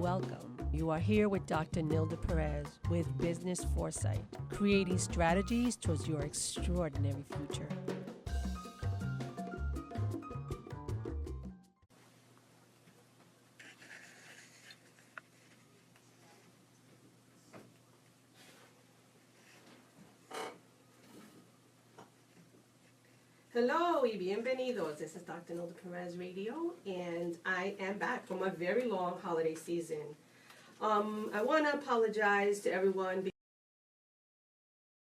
Welcome. You are here with Dr. Nilda Perez with Business Foresight, creating strategies towards your extraordinary future. Hello y bienvenidos. This is Dr. Nilda Perez Radio, and I am back from a very long holiday season. I want to apologize to everyone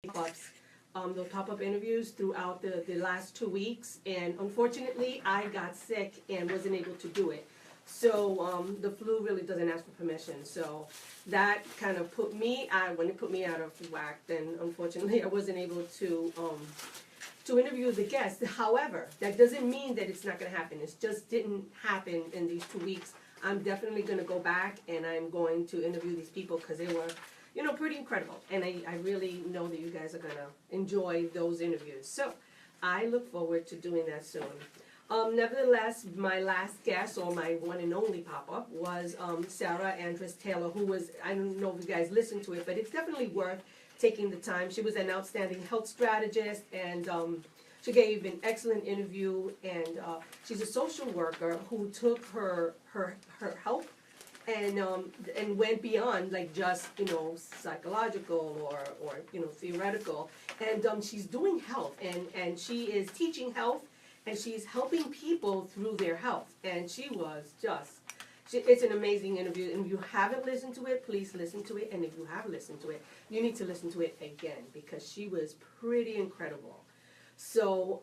because the pop-up interviews throughout the last 2 weeks, and unfortunately I got sick and wasn't able to do it. So the flu really doesn't ask for permission. So that kind of put me out. When it put me out of whack, then unfortunately I wasn't able to interview the guests. However, that doesn't mean that it's not going to happen. It just didn't happen in these 2 weeks. I'm definitely going to go back and I'm going to interview these people because they were, pretty incredible. And I really know that you guys are going to enjoy those interviews. So I look forward to doing that soon. Nevertheless, my last guest, or my one and only pop-up, was Sarah Andress Taylor, who was, I don't know if you guys listened to it, but it's definitely worth taking the time. She was an outstanding health strategist, and she gave an excellent interview, and she's a social worker who took her health and went beyond like just psychological or theoretical, and she's doing health, and she is teaching health, and she's helping people through their health, and she was just it's an amazing interview, and if you haven't listened to it, please listen to it, and if you have listened to it, you need to listen to it again, because she was pretty incredible. So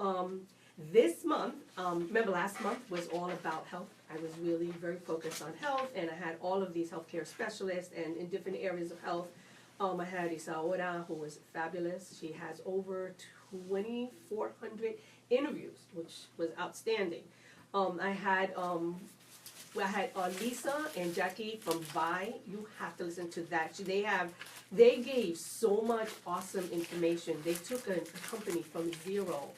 this month, remember last month was all about health. I was really very focused on health, and I had all of these healthcare specialists, and in different areas of health. I had Isaura, who was fabulous. She has over 2,400 interviews, which was outstanding. I had Lisa and Jackie from Vi. You have to listen to that. They gave so much awesome information. They took a company from zero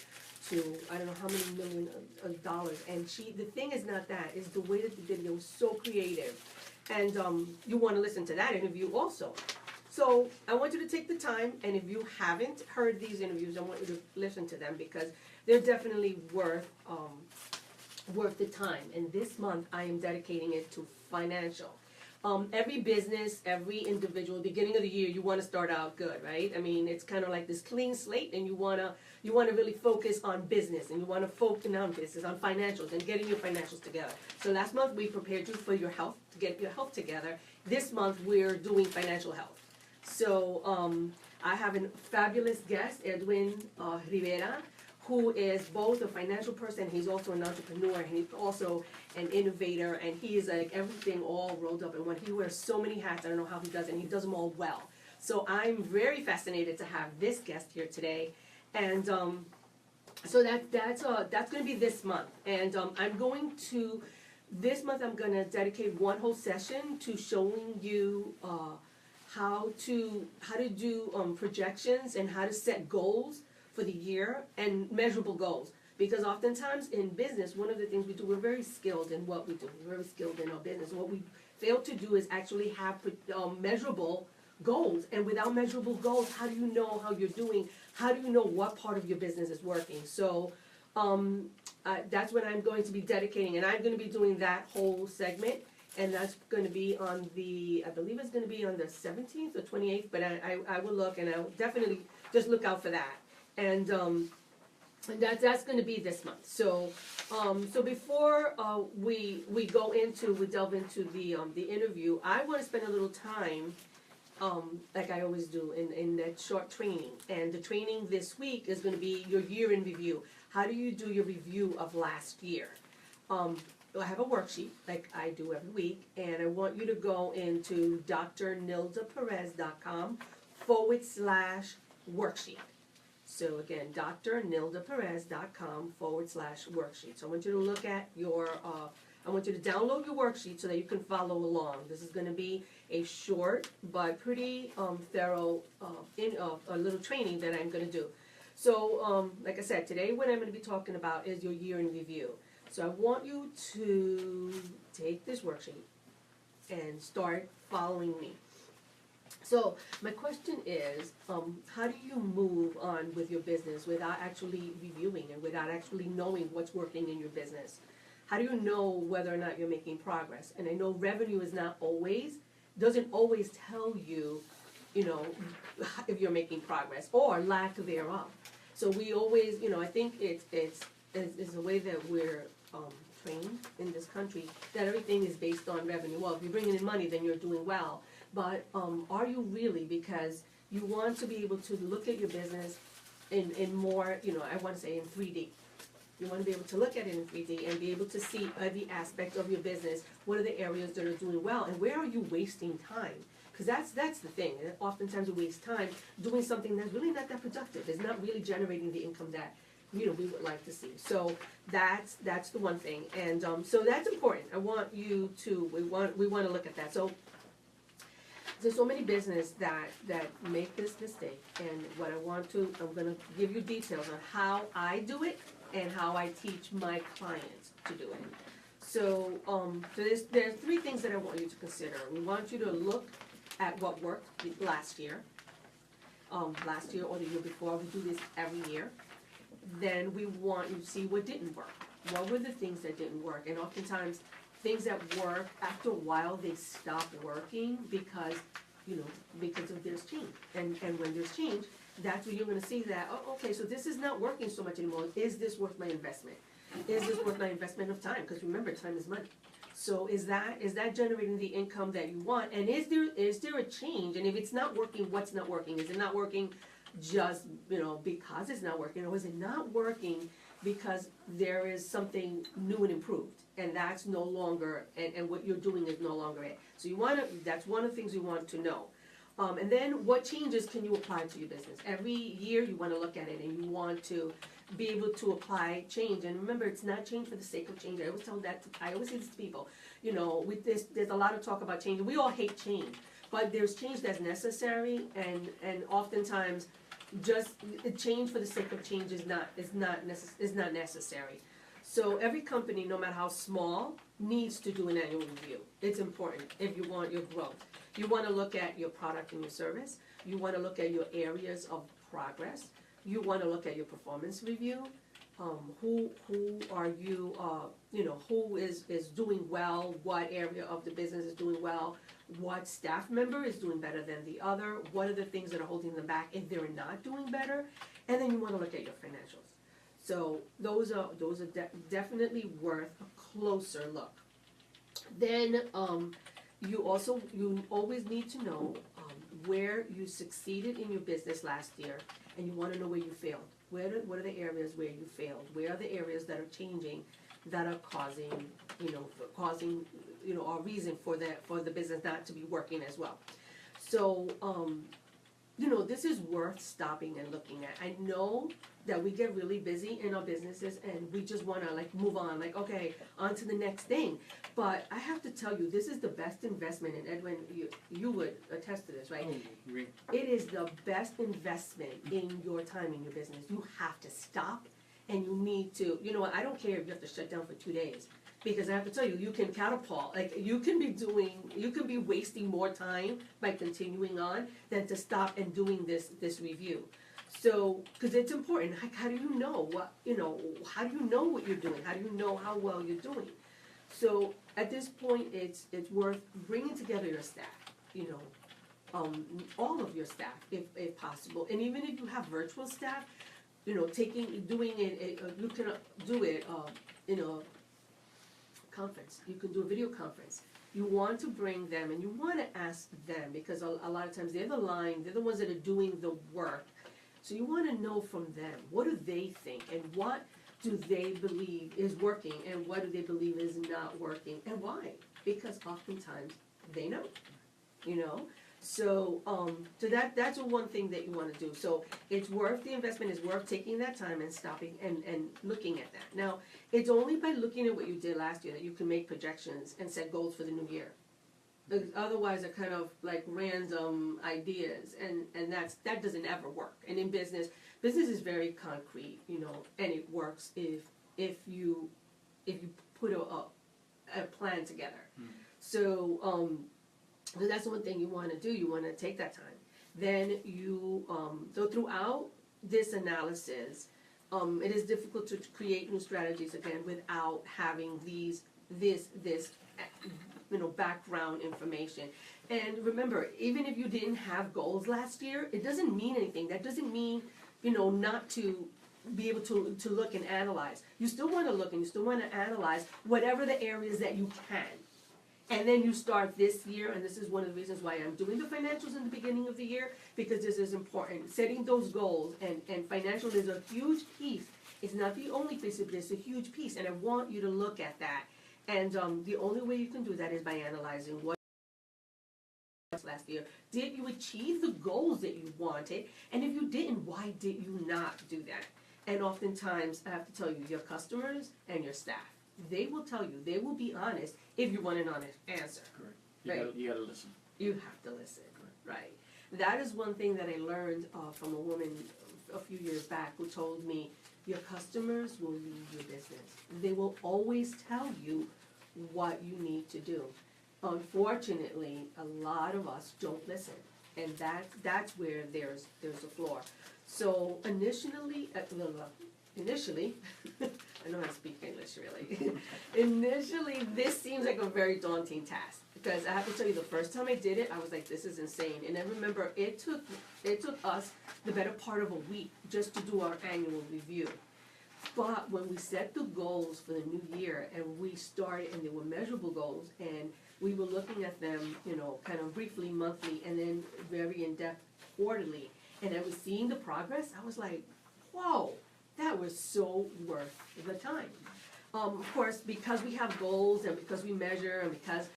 to I don't know how many million of dollars. And the thing is not that, is the way that they did it. It was so creative. And you want to listen to that interview also. So I want you to take the time, and if you haven't heard these interviews, I want you to listen to them because they're definitely worth the time. And this month I am dedicating it to financial. Every business, every individual, beginning of the year, you want to start out good, right? I mean, it's kind of like this clean slate, and you want to really focus on business, and you want to focus on business, on financials, and getting your financials together. So last month we prepared you for your health, to get your health together. This month we're doing financial health. So I have a fabulous guest, Edwin Rivera, who is both a financial person, he's also an entrepreneur, and he's also an innovator, and he is like everything all rolled up in one. He wears so many hats, I don't know how he does it, and he does them all well. So I'm very fascinated to have this guest here today, and so that's going to be this month, and this month I'm going to dedicate one whole session to showing you how to do projections and how to set goals for the year, and measurable goals. Because oftentimes in business, one of the things we do, we're very skilled in what we do. We're very skilled in our business. What we fail to do is actually have measurable goals. And without measurable goals, how do you know how you're doing? How do you know what part of your business is working? So that's what I'm going to be dedicating. And I'm going to be doing that whole segment. And that's going to be on I believe it's going to be on the 17th or 28th. But I will look, and I'll definitely just look out for that. And that's going to be this month. So before we delve into the interview, I want to spend a little time, like I always do, in that short training. And the training this week is going to be your year in review. How do you do your review of last year? I have a worksheet like I do every week, and I want you to go into drnildaperez.com/worksheet. So again, drnildaperez.com/worksheet. So I want you to look at I want you to download your worksheet so that you can follow along. This is going to be a short but pretty thorough a little training that I'm going to do. So like I said, today what I'm going to be talking about is your year in review. So I want you to take this worksheet, and start following me. So my question is, how do you move on with your business without actually reviewing and without actually knowing what's working in your business? How do you know whether or not you're making progress? And I know revenue is not always, doesn't always tell you, you know, if you're making progress or lack thereof. So we always, you know, I think it's the way that we're trained in this country, that everything is based on revenue. Well, if you're bringing in money, then you're doing well. But are you really? Because you want to be able to look at your business in more, you know, I want to say in 3D. You want to be able to look at it in 3D and be able to see every aspect of your business. What are the areas that are doing well, and where are you wasting time? Because that's the thing. Oftentimes we waste time doing something that's really not that productive. It's not really generating the income that, you know, we would like to see. So that's the one thing, and so that's important. I want you to we want to look at that. So there's so many businesses that make this mistake, and what I'm going to give you details on how I do it and how I teach my clients to do it. So there's 3 things that I want you to consider. We want you to look at what worked last year or the year before. We do this every year. Then we want you to see what didn't work. What were the things that didn't work? And oftentimes, things that work, after a while, they stop working because, you know, because of there's change. And when there's change, that's when you're going to see that, oh, okay, so this is not working so much anymore. Is this worth my investment? Is this worth my investment of time? Because remember, time is money. So is that generating the income that you want? And is there a change? And if it's not working, what's not working? Is it not working just, you know, because it's not working, or is it not working because there is something new and improved, and that's no longer, and what you're doing is no longer it. So that's one of the things you want to know. And then what changes can you apply to your business? Every year you want to look at it, and you want to be able to apply change. And remember, it's not change for the sake of change. I always say this to people, you know, with this, there's a lot of talk about change. We all hate change, but there's change that's necessary, and oftentimes just change for the sake of change is not necessary. So every company, no matter how small, needs to do an annual review. It's important if you want your growth. You want to look at your product and your service. You want to look at your areas of progress. You want to look at your performance review. Who are you, you know, who is doing well, what area of the business is doing well, what staff member is doing better than the other, what are the things that are holding them back if they're not doing better, and then you want to look at your financials. So those are definitely worth a closer look. Then you always need to know where you succeeded in your business last year, and you want to know where you failed. What are the areas where you failed? Where are the areas that are changing, that are causing, a reason for the business not to be working as well? So, this is worth stopping and looking at. I know that we get really busy in our businesses and we just want to move on, okay, on to the next thing. But I have to tell you, this is the best investment, and Edwin, you would attest to this, right? Oh, great. It is the best investment in your time in your business. You have to stop, and you need to, I don't care if you have to shut down for 2 days, because I have to tell you, you can catapult, you can be wasting more time by continuing on than to stop and doing this review. So, because it's important, how do you know how do you know what you're doing? How do you know how well you're doing? So at this point, it's worth bringing together your staff, all of your staff, if possible. And even if you have virtual staff, you can do it in a conference. You can do a video conference. You want to bring them and you want to ask them, because a lot of times they're the ones that are doing the work. So you want to know from them, what do they think, and what do they believe is working, and what do they believe is not working, and why? Because oftentimes they know, So, that's one thing that you want to do. So it's worth, the investment is worth taking that time and stopping and looking at that. Now, it's only by looking at what you did last year that you can make projections and set goals for the new year. Otherwise, they're kind of like random ideas, and that doesn't ever work. And in business is very concrete, and it works if you put a plan together. So that's one thing you want to do. You want to take that time. Then you, so throughout this analysis, it is difficult to create new strategies again without having this background information. And remember, even if you didn't have goals last year, it doesn't mean anything. That doesn't mean, not to be able to look and analyze. You still want to look and you still want to analyze whatever the areas that you can. And then you start this year, and this is one of the reasons why I'm doing the financials in the beginning of the year, because this is important. Setting those goals, and financial is a huge piece. It's not the only piece, but it's a huge piece, and I want you to look at that. And the only way you can do that is by analyzing what last year. Did you achieve the goals that you wanted? And if you didn't, why did you not do that? And oftentimes, I have to tell you, your customers and your staff, they will tell you, they will be honest if you want an honest answer. Correct. You gotta listen. You have to listen, right? That is one thing that I learned from a woman a few years back who told me, your customers will lead your business. They will always tell you what you need to do. Unfortunately, a lot of us don't listen, and that's where there's a flaw. So initially, I know how to speak English really. Initially, this seems like a very daunting task, because I have to tell you, the first time I did it, I was like, this is insane. And I remember it took us the better part of a week just to do our annual review. But when we set the goals for the new year, and we started, and they were measurable goals, and we were looking at them, kind of briefly monthly, and then very in-depth quarterly, and I was seeing the progress, I was like, whoa, that was so worth the time. Of course, because we have goals, and because we measure, and because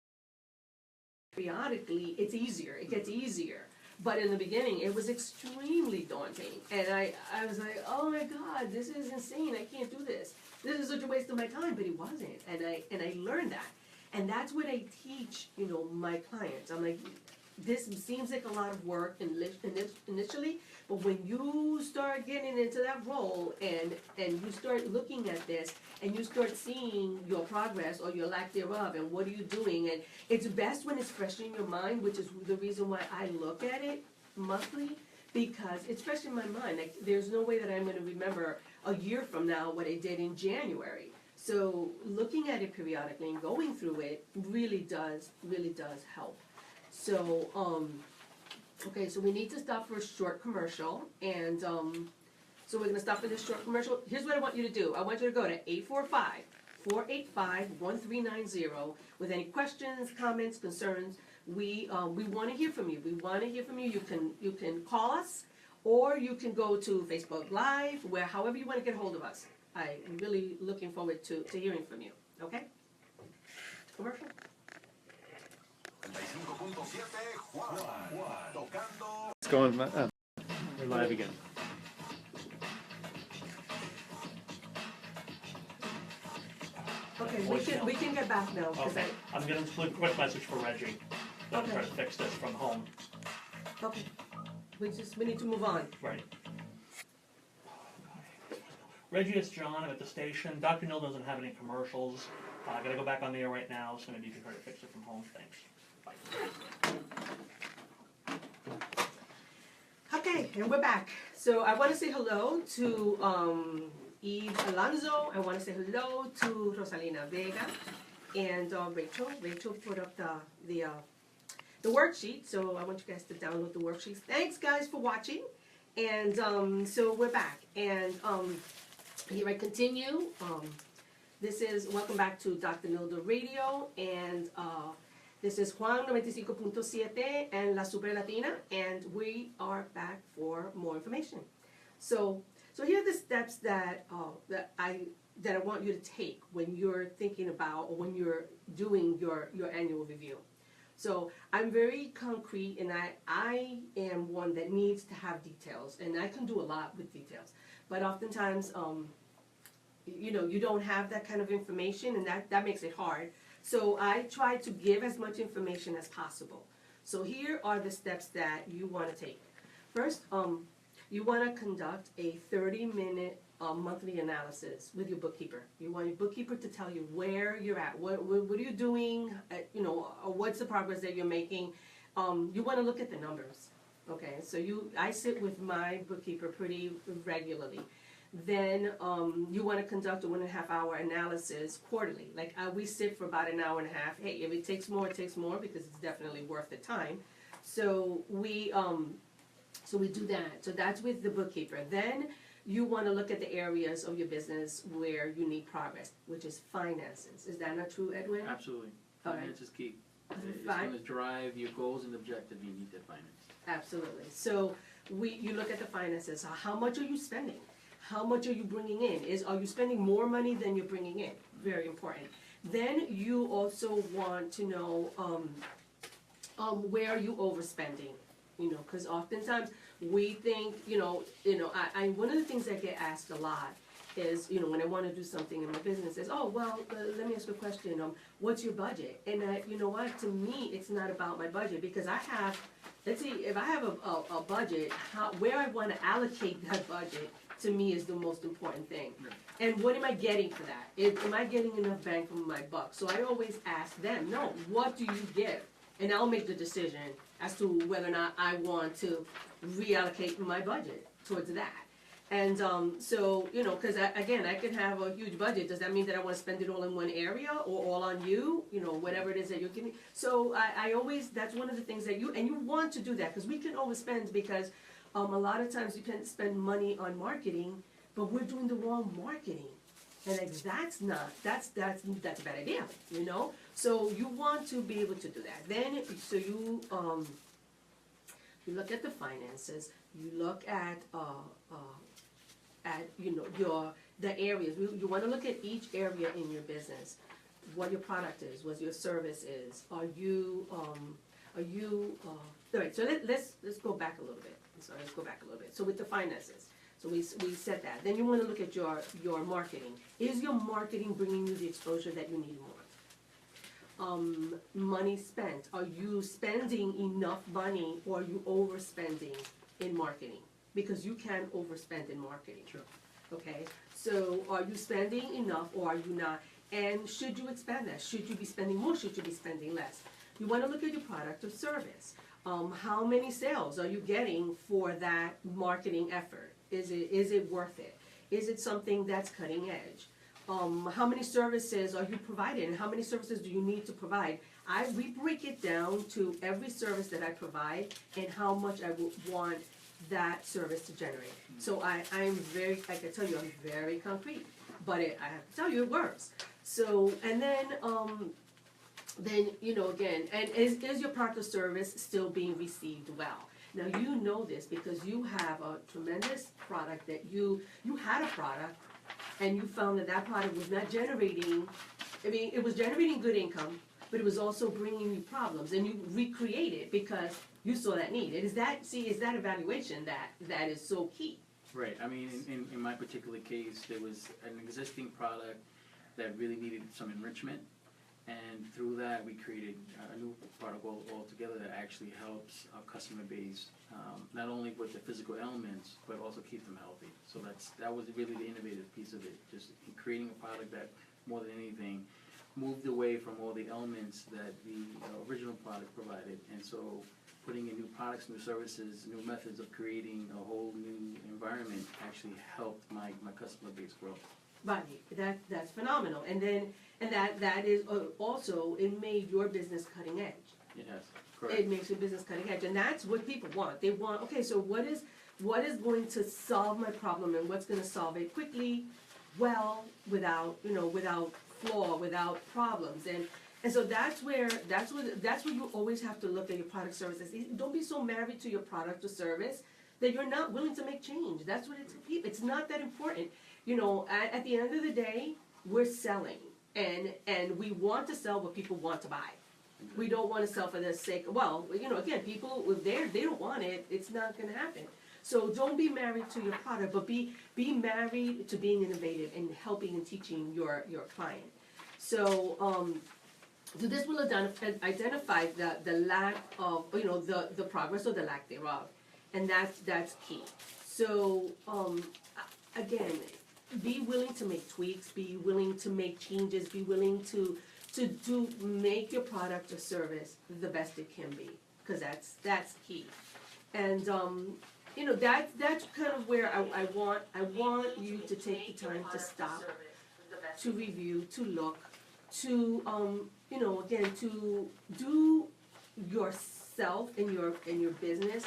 periodically, it's easier, it gets easier. But in the beginning, it was extremely daunting, and I was like, oh my God, this is insane, I can't do this. This is such a waste of my time, but it wasn't, and I learned that. And that's what I teach, my clients. I'm like, this seems like a lot of work initially, but when you start getting into that role, and you start looking at this, and you start seeing your progress or your lack thereof, and what are you doing, and it's best when it's fresh in your mind, which is the reason why I look at it monthly, because it's fresh in my mind. Like, there's no way that I'm going to remember a year from now what I did in January. So looking at it periodically and going through it really does help. So, okay, so we need to stop for a short commercial, and so we're going to stop for this short commercial. Here's what I want you to do. I want you to go to 845-485-1390 with any questions, comments, concerns. We want to hear from you. We want to hear from you. You can call us, or you can go to Facebook Live, however you want to get hold of us. I'm really looking forward to hearing from you. Okay? Commercial? It's going. We're live again. Okay, we can get back now. Okay, I'm going to include a quick message for Reggie. I'm trying to fix this from home. Okay, we need to move on. Right. Reggie, it's John. I'm at the station. Dr. Nilda doesn't have any commercials. I gotta go back on the air right now, so maybe you can try to fix it from home. Thanks. Bye. Okay, and we're back. So I want to say hello to Eve Alonso. I want to say hello to Rosalina Vega and Rachel. Rachel put up the worksheet, so I want you guys to download the worksheets. Thanks, guys, for watching. And so we're back, and here I continue. This is welcome back to Dr. Nilda Radio, and this is Juan 95.7 and La Super Latina, and we are back for more information. So here are the steps that I want you to take when you're thinking about, or when you're doing your annual review. So I'm very concrete, and I am one that needs to have details, and I can do a lot with details. But oftentimes, you don't have that kind of information, and that makes it hard. So I try to give as much information as possible. So here are the steps that you want to take. First, you want to conduct a 30-minute monthly analysis with your bookkeeper. You want your bookkeeper to tell you where you're at, what are you doing, what's the progress that you're making. You want to look at the numbers. Okay, so I sit with my bookkeeper pretty regularly. Then you want to conduct a 1.5 hour analysis quarterly. Like we sit for about an hour and a half. Hey, if it takes more, it takes more because it's definitely worth the time. So we do that. So that's with the bookkeeper. Then you want to look at the areas of your business where you need progress, which is finances. Is that not true, Edwin? Absolutely. All right. Finance is key. It's Fine. going to drive your goals and objectives. You need that finance. Absolutely. So you look at the finances. How much are you spending? How much are you bringing in? Are you spending more money than you're bringing in? Very important. Then you also want to know where are you overspending? Because oftentimes we think, one of the things that get asked a lot is, when I want to do something in my business is, oh, well, let me ask you a question. What's your budget? And you know what? To me, it's not about my budget because let's see, if I have a budget, where I want to allocate that budget to me is the most important thing. And what am I getting for that? Am I getting enough bang for my buck? So I always ask them, no, what do you give? And I'll make the decision as to whether or not I want to reallocate my budget towards that. And because again, I can have a huge budget. Does that mean that I want to spend it all in one area or all on you? Whatever it is that you're giving. So I always, that's one of the things that you want to do that because we can overspend because a lot of times you can spend money on marketing, but we're doing the wrong marketing. And that's a bad idea, So you want to be able to do that. Then, so you look at the finances. You look at the areas. You want to look at each area in your business. What your product is, what your service is. All right. So let's go back a little bit. Let's go back a little bit. So with the finances. So we said that. Then you want to look at your marketing. Is your marketing bringing you the exposure that you need more? Money spent. Are you spending enough money or are you overspending in marketing? Because you can overspend in marketing. Sure. Okay? So are you spending enough or are you not? And should you expand that? Should you be spending more? Should you be spending less? You want to look at your product or service. How many sales are you getting for that marketing effort? Is it worth it? Is it something that's cutting edge? How many services are you providing? And how many services do you need to provide? We break it down to every service that I provide and how much I would want that service to generate. So I can tell you, I'm very concrete, but I have to tell you it works. So, and then again, and is your product or service still being received well? Now you know this because you have a tremendous product that you had a product and you found that product was not generating, it was generating good income, but it was also bringing you problems and you recreate it because you saw that need. And is that evaluation that is so key? Right. I mean, in my particular case, there was an existing product that really needed some enrichment. And through that, we created a new product altogether that actually helps our customer base, not only with the physical elements, but also keep them healthy. So that was really the innovative piece of it, just in creating a product that, more than anything, moved away from all the elements that the original product provided. And so putting in new products, new services, new methods of creating a whole new environment actually helped my customer base grow. Right, that's phenomenal. And that is also, it made your business cutting edge. Yes, correct. It makes your business cutting edge, and that's what people want. They want, okay, so what is going to solve my problem, and what's going to solve it quickly, well, without flaw, without problems, and so that's where you always have to look at your product services. Don't be so married to your product or service that you're not willing to make change. That's what it's not that important. At the end of the day, we're selling, and we want to sell what people want to buy. We don't want to sell for the sake. Well, again, people they don't want it. It's not going to happen. So don't be married to your product, but be married to being innovative and helping and teaching your client. So this will identify the lack of the progress or the lack thereof, and that's key. So again, be willing to make tweaks, be willing to make changes, be willing to make your product or service the best it can be, because that's key. And you know, that's kind of where I want you to take the time to stop, to review, to look, to you know, again, to do yourself and your business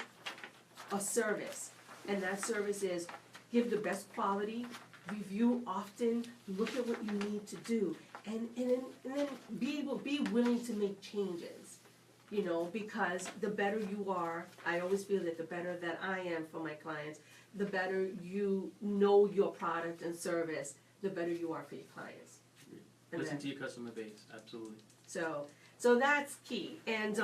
a service. And that service is give the best quality, review often, look at what you need to do, and then be willing to make changes. You know, because the better you are, I always feel that the better that I am for my clients, the better you know your product and service, the better you are for your clients. And Listen to your customer base, absolutely. So that's key. And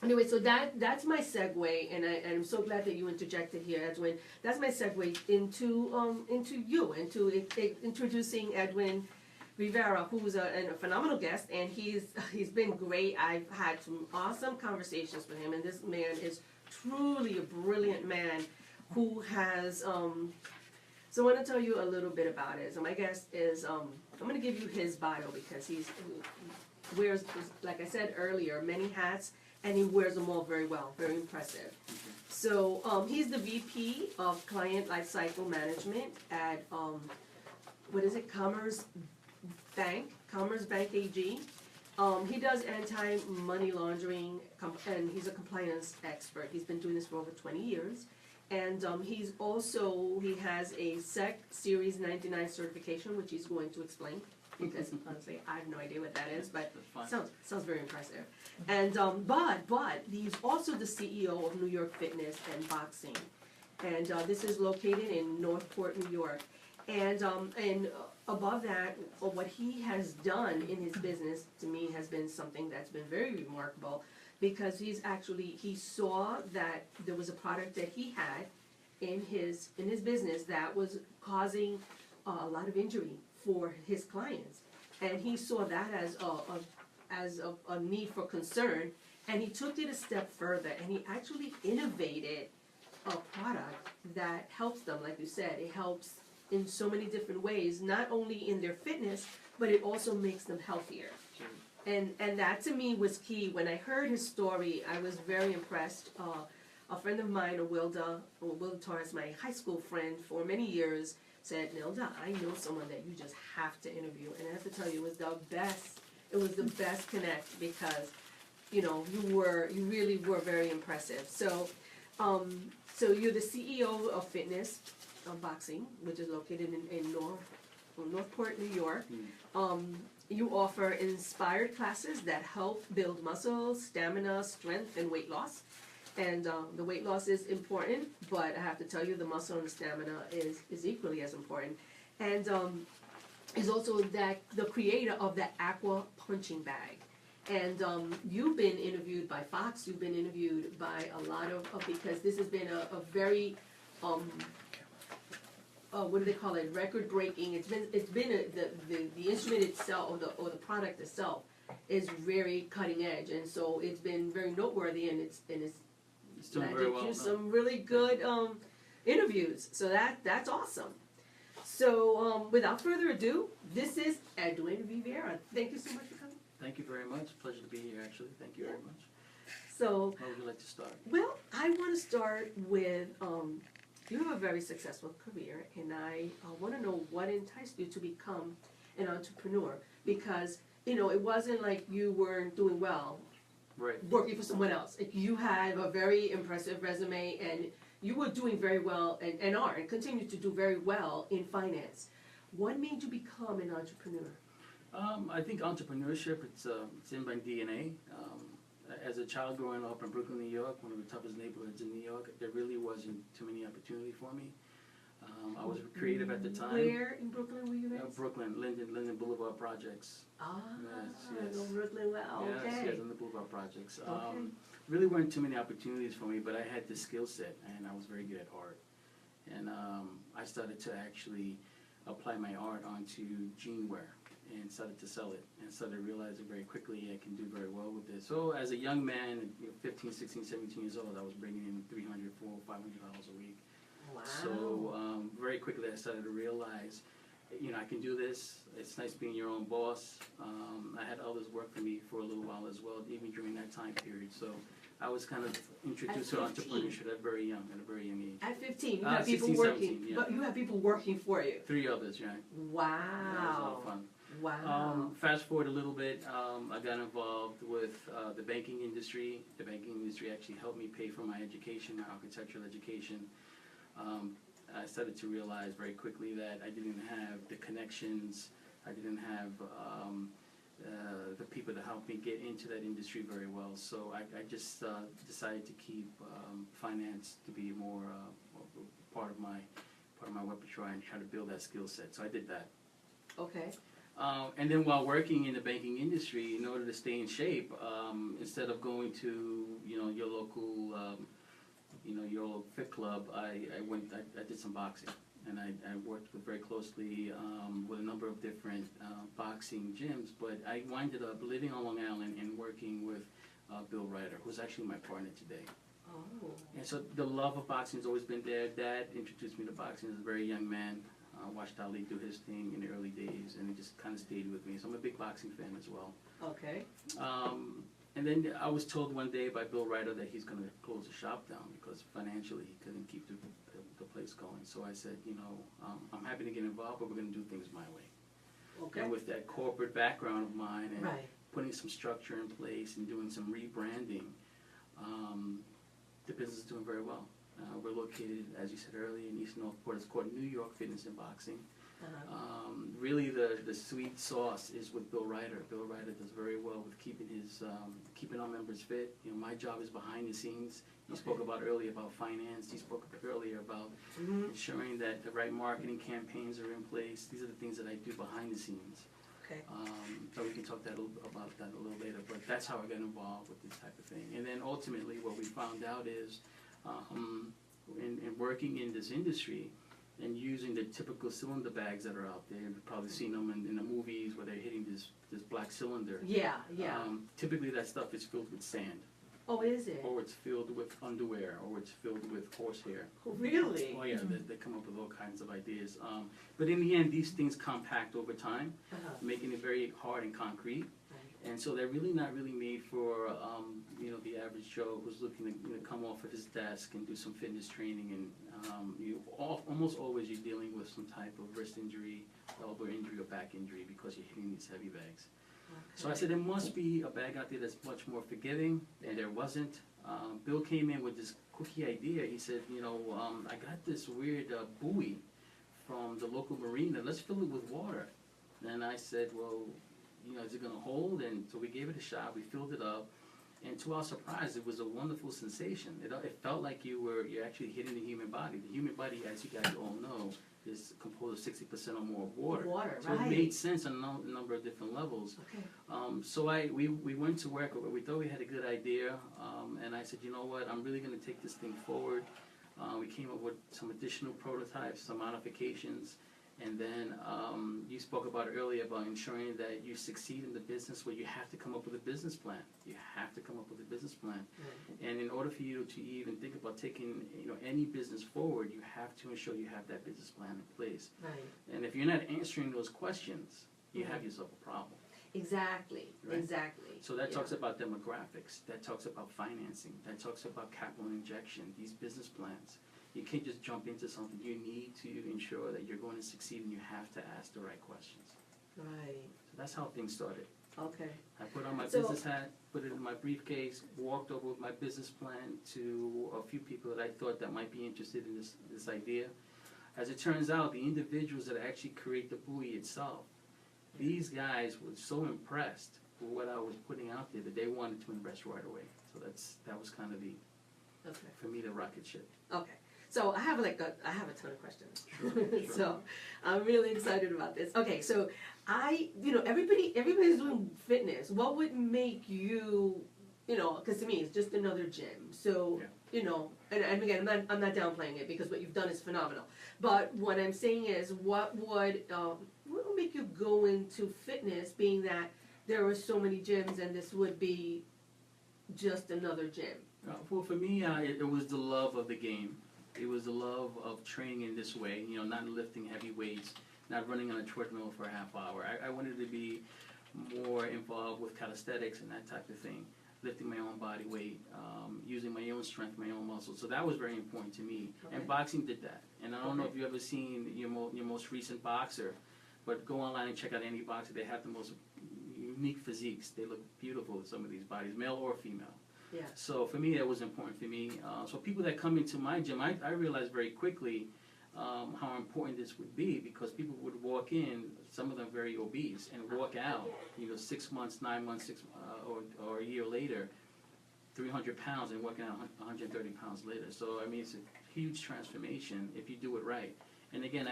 anyway, so that's my segue, and I'm so glad that you interjected here, Edwin. That's my segue into introducing Edwin Rivera, who's a phenomenal guest, and he's been great. I've had some awesome conversations with him, and this man is truly a brilliant man who has. So I want to tell you a little bit about it. So my guest is I'm going to give you his bio because he wears, like I said earlier, many hats, and he wears them all very well, very impressive. So he's the VP of Client Lifecycle Management at Commerzbank AG. He does anti-money laundering, and he's a compliance expert. He's been doing this for over 20 years. And he has a SEC Series 99 certification, which he's going to explain, because honestly, I have no idea what that is, but sounds very impressive. And but he's also the CEO of New York Fitness and Boxing, and this is located in Northport, New York. And above that, what he has done in his business, to me, has been something that's been very remarkable, because he saw that there was a product that he had in his business that was causing a lot of injury for his clients, and he saw that as a need for concern, and he took it a step further, and he actually innovated a product that helps them. Like you said, it helps in so many different ways, not only in their fitness, but it also makes them healthier. And that to me was key. When I heard his story, I was very impressed. A friend of mine, Wilda Torres, my high school friend for many years, said, Nilda, I know someone that you just have to interview. And I have to tell you, it was the best connect, because, you know, you really were very impressive. So you're the CEO of Fitness Boxing, which is located in Northport, New York. You offer inspired classes that help build muscle, stamina, strength, and weight loss. And the weight loss is important, but I have to tell you, the muscle and the stamina is equally as important. And is also the creator of the Aqua Punching Bag. And you've been interviewed by Fox, you've been interviewed by a lot of because this has been a very what do they call it? Record-breaking. It's been the instrument itself, or the product itself, is very cutting edge, and so it's been very noteworthy, and it's doing very well. Some really good interviews. So that's awesome. So without further ado, this is Edwin Rivera. Thank you so much for coming. Thank you very much. Pleasure to be here. Actually, thank you very much. So how would you like to start? Well, I want to start with. You have a very successful career, and I want to know what enticed you to become an entrepreneur, because, you know, it wasn't like you weren't doing well working for someone else. Like, you had a very impressive resume, and you were doing very well, and continue to do very well in finance. What made you become an entrepreneur? I think entrepreneurship, it's in my DNA. As a child growing up in Brooklyn, New York, one of the toughest neighborhoods in New York, there really wasn't too many opportunity for me. I was creative at the time. Where in Brooklyn were you raised? Brooklyn, Linden Boulevard Projects. I know Brooklyn well. Yes, Okay. yes, Linden Boulevard Projects. Okay. Really weren't too many opportunities for me, but I had the skill set, and I was very good at art. And I started to actually apply my art onto jean wear, and started to sell it, and started realizing very quickly I can do very well with this. So as a young man, 15, 16, 17 years old, I was bringing in $300, $400, $500 a week. Wow. So very quickly I started to realize, I can do this. It's nice being your own boss. I had others work for me for a little while as well, even during that time period. So I was kind of introduced to At 15? entrepreneurship at a very young age. At 15, you have people 16, working, 17, yeah. but you have people working for you. 3 others, yeah. Wow. That was a lot of fun. Wow. Fast forward a little bit, I got involved with the banking industry. The banking industry actually helped me pay for my education, my architectural education. I started to realize very quickly that I didn't have the connections, I didn't have the people to help me get into that industry very well. So I just decided to keep finance to be more part of my repertoire and try to build that skill set. So I did that. Okay. And then while working in the banking industry, in order to stay in shape, instead of going to your local your fit club, I did some boxing, and I worked very closely with a number of different boxing gyms. But I winded up living on Long Island and working with Bill Ryder, who's actually my partner today. Oh. And so the love of boxing has always been there. Dad introduced me to boxing as a very young man. Watched Ali do his thing in the early days, and it just kind of stayed with me. So I'm a big boxing fan as well. Okay. And then I was told one day by Bill Ryder that he's going to close the shop down because financially he couldn't keep the place going. So I said, I'm happy to get involved, but we're going to do things my way. Okay. And with that corporate background of mine and Right. putting some structure in place and doing some rebranding, the business is doing very well. We're located, as you said earlier, in East Northport. It's called New York Fitness and Boxing. Uh-huh. Really, the sweet sauce is with Bill Ryder. Bill Ryder does very well with keeping our members fit. My job is behind the scenes. You spoke about earlier about finance. You spoke earlier about ensuring that the right marketing campaigns are in place. These are the things that I do behind the scenes. Okay. So we can talk about that a little later. But that's how I got involved with this type of thing. And then ultimately, what we found out is, in working in this industry and using the typical cylinder bags that are out there, you've probably seen them in the movies where they're hitting this black cylinder. Yeah, yeah. Typically that stuff is filled with sand, Oh, is it? or it's filled with underwear, or it's filled with horsehair. Really? Oh yeah, they come up with all kinds of ideas. But in the end, these things compact over time, Uh-huh. making it very hard and concrete. Right. And so they're really not really made for the average Joe who's looking to come off of his desk and do some fitness training. And almost always you're dealing with some type of wrist injury, elbow injury, or back injury because you're hitting these heavy bags. So I said there must be a bag out there that's much more forgiving, and there wasn't. Bill came in with this quickie idea. He said, I got this weird buoy from the local marina. Let's fill it with water. And I said, well, is it going to hold? And so we gave it a shot. We filled it up. And to our surprise, it was a wonderful sensation. It felt like you're actually hitting the human body. The human body, as you guys all know, is composed of 60% or more of water. So right. it made sense on a number of different levels. Okay. So we went to work. We thought we had a good idea. And I said, you know what, I'm really going to take this thing forward. We came up with some additional prototypes, some modifications. And then you spoke about earlier about ensuring that you succeed in the business where you have to come up with a business plan. You have to come up with a business plan. Right. And in order for you to even think about taking any business forward, you have to ensure you have that business plan in place. Right. And if you're not answering those questions, you have yourself a problem. Exactly. Right. Exactly. So that Yeah. talks about demographics. That talks about financing. That talks about capital injection, these business plans. You can't just jump into something. You need to ensure that you're going to succeed, and you have to ask the right questions. Right. So that's how things started. Okay. I put on my So- business hat, put it in my briefcase, walked over with my business plan to a few people that I thought that might be interested in this idea. As it turns out, the individuals that actually create the buoy itself, these guys were so impressed with what I was putting out there that they wanted to invest right away. So that was kind of Okay. for me, the rocket ship. Okay. So I have a ton of questions. Sure. So I'm really excited about this. Okay, so everybody's doing fitness. What would make you, because to me it's just another gym. So, and again, I'm not downplaying it because what you've done is phenomenal. But what I'm saying is, what would make you go into fitness, being that there are so many gyms and this would be just another gym? Well, for me, it was the love of the game. It was the love of training in this way, you know, not lifting heavy weights, not running on a treadmill for a half hour. I wanted to be more involved with calisthenics and that type of thing, lifting my own body weight, using my own strength, my own muscles. So that was very important to me. Okay. And boxing did that. And I don't know if you've ever seen your most recent boxer, but go online and check out any boxer. They have the most unique physiques. They look beautiful, some of these bodies, male or female. Yeah. So for me, that was important for me. So people that come into my gym, I realized very quickly how important this would be, because people would walk in, some of them very obese, and walk out, 6 months, 9 months, or a year later, 300 pounds, and walking out 130 pounds later. So I mean, it's a huge transformation if you do it right. And again,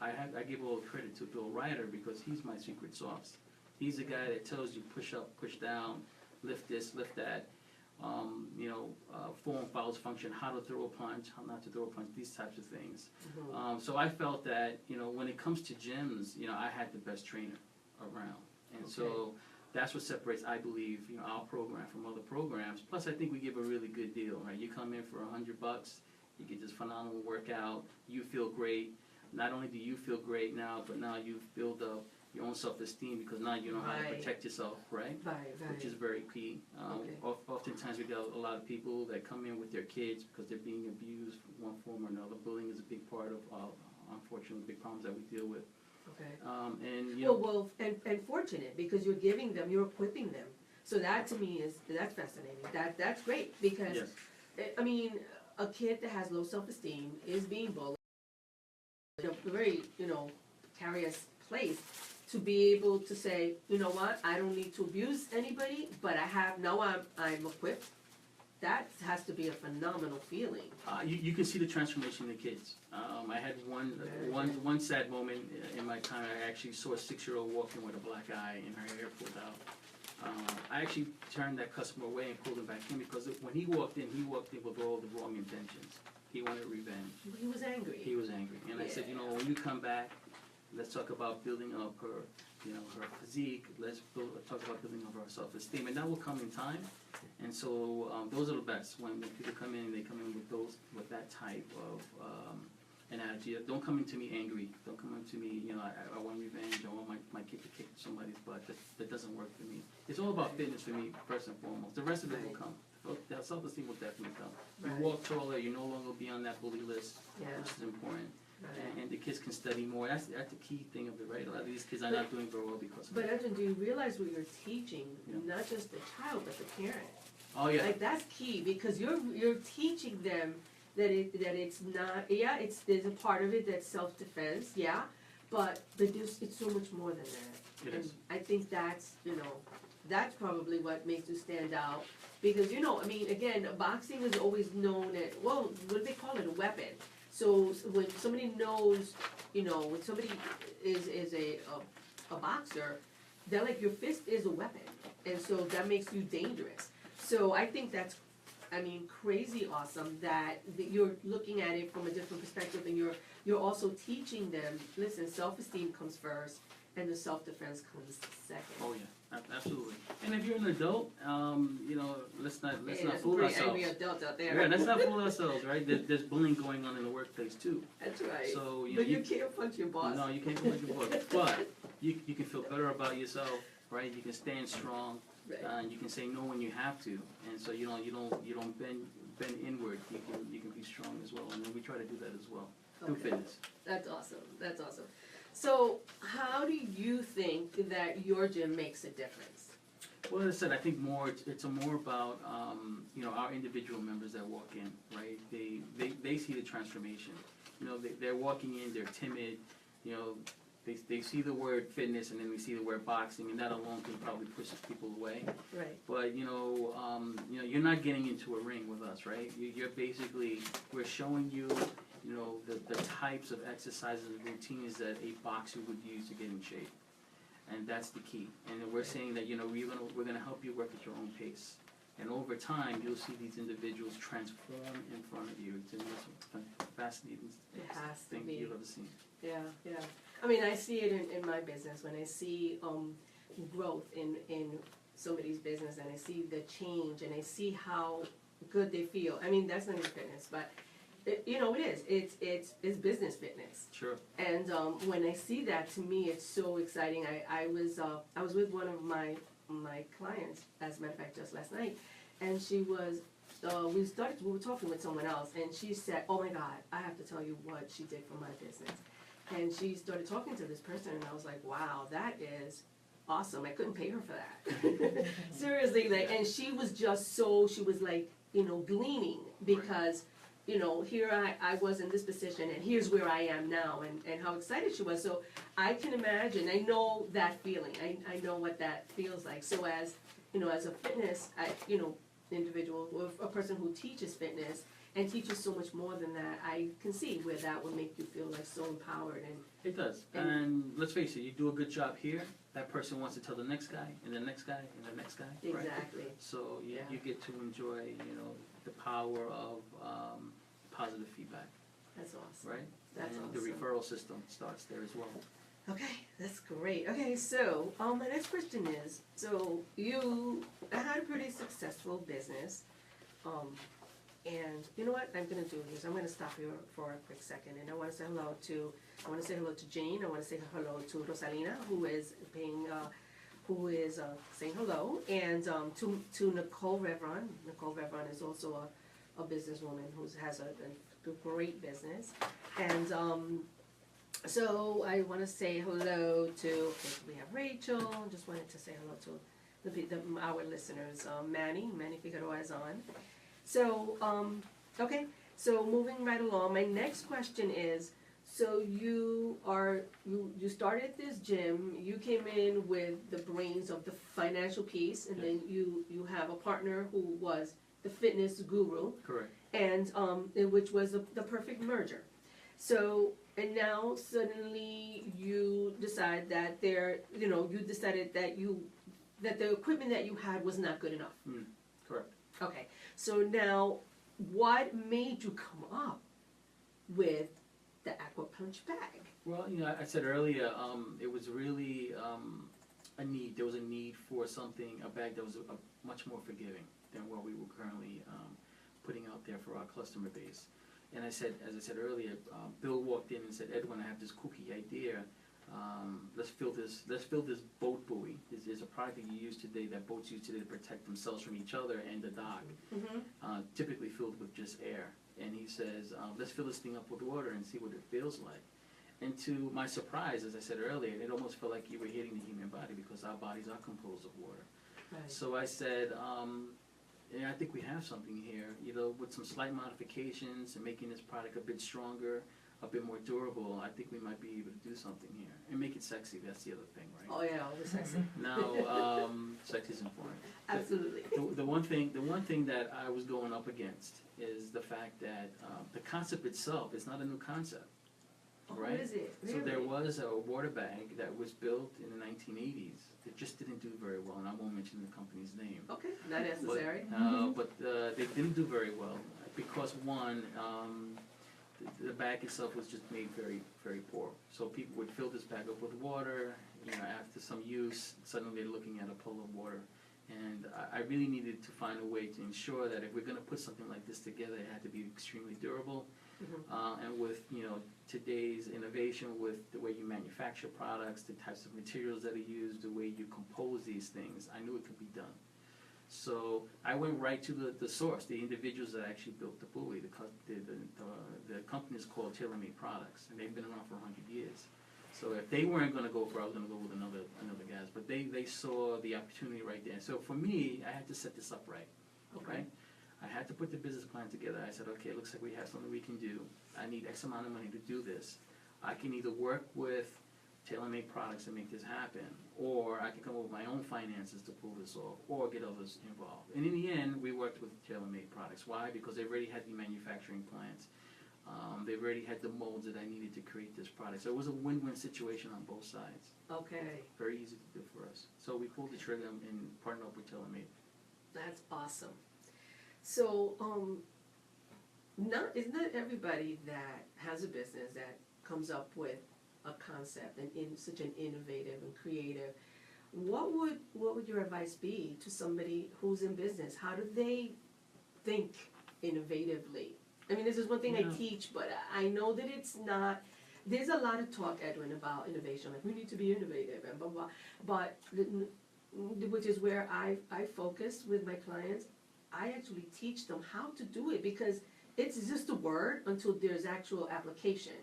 I give all credit to Bill Ryder, because he's my secret sauce. He's the guy that tells you push up, push down, lift this, lift that. Form follows function, how to throw a punch, how not to throw a punch, these types of things. So I felt that, when it comes to gyms, I had the best trainer around. And so that's what separates, I believe, our program from other programs. Plus, I think we give a really good deal, right? You come in for $100, you get this phenomenal workout, you feel great. Not only do you feel great now, but now you've built up your own self-esteem, because now you know how to protect yourself, right? Right. Which is very key. Oftentimes we get a lot of people that come in with their kids because they're being abused in one form or another. Bullying is a big part of, unfortunately, big problems that we deal with. And and fortunate, because you're giving them, you're equipping them. So that to me that's fascinating. That's great, because Yes. I mean, a kid that has low self-esteem is being bullied in a very, precarious place, to be able to say, you know what, I don't need to abuse anybody, but I'm equipped. That has to be a phenomenal feeling. You can see the transformation in the kids. I had one sad moment in my time. I actually saw a 6-year-old walking with a black eye and her hair pulled out. I actually turned that customer away and pulled him back in, because when he walked in with all the wrong intentions. He wanted revenge. He was angry. He was angry. And I said, when you come back, let's talk about building up her, her physique. Let's talk about building up her self-esteem, and that will come in time. And so those are the best, when people come in. They come in with that type of an attitude. Don't come into me angry. Don't come into me, I want revenge. I want my kid to kick somebody's butt. That doesn't work for me. It's all about fitness for me, first and foremost. The rest of it will come. That self-esteem will definitely come. You walk taller. You no longer be on that bully list, which is important. And the kids can study more. That's the key thing of it, right? A lot of these kids are not doing very well because of But that. Edwin, do you realize what you're teaching, not just the child, but the parent? Oh yeah. Like, that's key, because you're teaching them that it's not, there's a part of it that's self-defense, but it's so much more than that. It is. I think that's probably what makes you stand out, because, again, boxing is always known as, what do they call it, a weapon. So when somebody knows, when somebody is a boxer, they're like, your fist is a weapon, and so that makes you dangerous. So I think that's, crazy awesome that you're looking at it from a different perspective, and you're also teaching them, listen, self-esteem comes first, and the self-defense comes second. Oh yeah, absolutely. And if you're an adult, let's not fool ourselves. Angry adults out there. Yeah, let's not fool ourselves, right? There's bullying going on in the workplace too. That's right. So but you can't punch your boss. No, you can't punch your boss. But you can feel better about yourself, right? You can stand strong, and you can say no when you have to, and so you don't bend inward. You can be strong as well, and then we try to do that as well through fitness. That's awesome. So how do you think that your gym makes a difference? Well, as I said, I think it's more about our individual members that walk in, right? They see the transformation. They're walking in, they're timid. They see the word fitness, and then they see the word boxing, and that alone can probably push people away. Right. But you're not getting into a ring with us, right? You're basically, we're showing you, the types of exercises and routines that a boxer would use to get in shape, and that's the key. And we're saying that we're gonna help you work at your own pace, and over time you'll see these individuals transform in front of you. It's the most fascinating thing you've ever seen. Yeah. I see it in my business when I see growth in somebody's business, and I see the change, and I see how good they feel. That's not even fitness, but you know, it is. It's business fitness. Sure. And when I see that, to me, it's so exciting. I was with one of my clients, as a matter of fact, just last night, and she was. We were talking with someone else, and she said, "Oh my God, I have to tell you what she did for my business." And she started talking to this person, and I was like, "Wow, that is awesome." I couldn't pay her for that. Seriously, like, and she was just so, she was like, you know, gleaming because, you know, here I was in this position, and here's where I am now, and how excited she was. So I can imagine, I know that feeling. I know what that feels like. So as, you know, as a fitness, individual, or a person who teaches fitness and teaches so much more than that, I can see where that would make you feel like so empowered. And It does. And let's face it, you do a good job here, that person wants to tell the next guy, and the next guy, and the next guy. Right? exactly. So Yeah. you get to enjoy, you know, the power of positive feedback, That's awesome. right? That's and awesome. the referral system starts there as well. Okay, that's great. Okay, so my next question is, so you had a pretty successful business, and you know what I'm gonna do is I'm gonna stop here for a quick second, and I want to say hello to Jane. I want to say hello to Rosalina, who is saying hello, and to Nicole Revron. Nicole Revron is also a businesswoman who has a great business, and so I want to say hello to, we have Rachel. Just wanted to say hello to our listeners. Manny Figueroa is on. So okay. So moving right along, my next question is: so you started this gym. You came in with the brains of the financial piece, and then you have a partner who was the fitness guru. Correct. And which was the perfect merger. So, and now suddenly you decide that that the equipment that you had was not good enough. Correct. Okay, so now what made you come up with the Aqua Punch Bag? Well, you know, I said earlier, it was really a need. There was a need for a bag that was much more forgiving than what we were currently putting out there for our customer base. And I said, as I said earlier, Bill walked in and said, "Edwin, I have this kooky idea. Let's fill this boat buoy. There's a product that you use today, that boats use today to protect themselves from each other and the dock, typically filled with just air." And he says, "Let's fill this thing up with water and see what it feels like." And to my surprise, as I said earlier, it almost felt like you were hitting the human body because our bodies are composed of water. Right. So I said, I think we have something here, you know, with some slight modifications and making this product a bit stronger, a bit more durable. I think we might be able to do something here and make it sexy. That's the other thing, right? Oh yeah, always sexy. Now, sex is important. Absolutely. The one thing that I was going up against is the fact that the concept itself is not a new concept, right? What is it? So Really? there was a water bag that was built in the 1980s. It just didn't do very well, and I won't mention the company's name. Okay, not necessary. But they didn't do very well because one, the bag itself was just made very, very poor. So people would fill this bag up with water. You know, after some use, suddenly they're looking at a puddle of water. And I really needed to find a way to ensure that if we're going to put something like this together, it had to be extremely durable. And with, you know, today's innovation, with the way you manufacture products, the types of materials that are used, the way you compose these things, I knew it could be done. So I went right to the source, the individuals that actually built the buoy. The company is called TaylorMade Products, and they've been around for 100 years. So if they weren't going to go for it, I was going to go with another guys. But they saw the opportunity right there. So for me, I had to set this up right. Okay. Right? I had to put the business plan together. I said, okay, it looks like we have something we can do. I need X amount of money to do this. I can either work with TaylorMade Products and make this happen, or I can come up with my own finances to pull this off, or get others involved. And in the end, we worked with TaylorMade Products. Why? Because they already had the manufacturing plants. They already had the molds that I needed to create this product. So it was a win-win situation on both sides. Okay, Very easy to do for us. So we pulled the trigger and partnered up with TaylorMade. that's awesome. So, isn't not everybody that has a business that comes up with a concept and in such an innovative and creative. What would your advice be to somebody who's in business? How do they think innovatively? I mean, this is one thing I Yeah. teach, but I know that it's not, there's a lot of talk, Edwin, about innovation, like we need to be innovative and blah, blah, but, which is where I focus with my clients. I actually teach them how to do it because it's just a word until there's actual application.